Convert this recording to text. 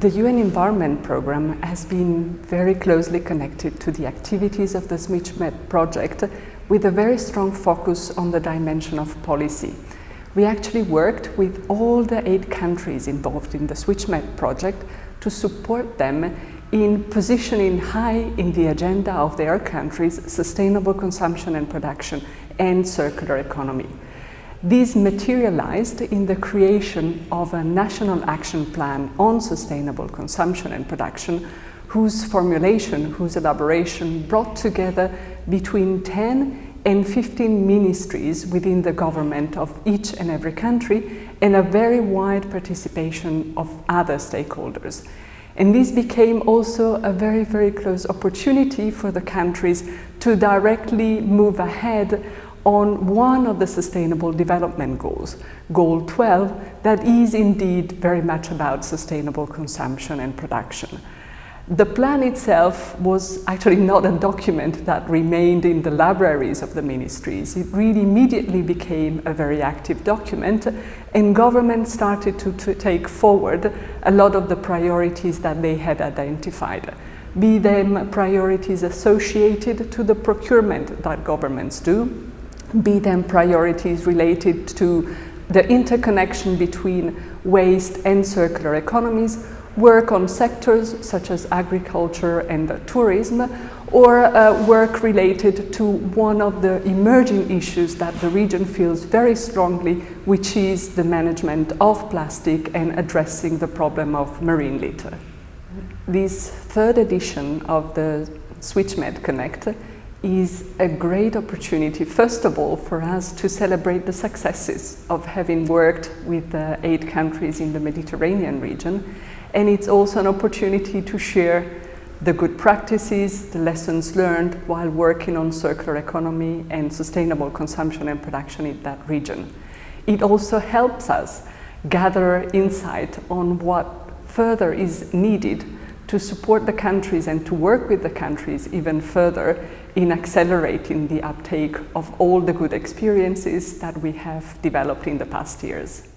The UN Environment Programme has been very closely connected to the activities of the SwitchMed project with a very strong focus on the dimension of policy. We actually worked with all the 8 countries involved in the SwitchMed project to support them in positioning high in the agenda of their countries sustainable consumption and production and circular economy. These materialized in the creation of a national action plan on sustainable consumption and production, whose formulation, whose elaboration brought together between 10 and 15 ministries within the government of each and every country and a very wide participation of other stakeholders. And this became also a very, very close opportunity for the countries to directly move ahead on one of the Sustainable Development Goals, Goal 12, that is indeed very much about sustainable consumption and production. The plan itself was actually not a document that remained in the libraries of the ministries. It really immediately became a very active document, and government started to take forward a lot of the priorities that they had identified, be them priorities associated to the procurement that governments do, be them priorities related to the interconnection between waste and circular economies, work on sectors such as agriculture and tourism, or work related to one of the emerging issues that the region feels very strongly, which is the management of plastic and addressing the problem of marine litter. This 3rd edition of the SwitchMed Connect is a great opportunity, first of all, for us to celebrate the successes of having worked with the 8 countries in the Mediterranean region. And it's also an opportunity to share the good practices, the lessons learned while working on circular economy and sustainable consumption and production in that region. It also helps us gather insight on what further is needed to support the countries and to work with the countries even further in accelerating the uptake of all the good experiences that we have developed in the past years.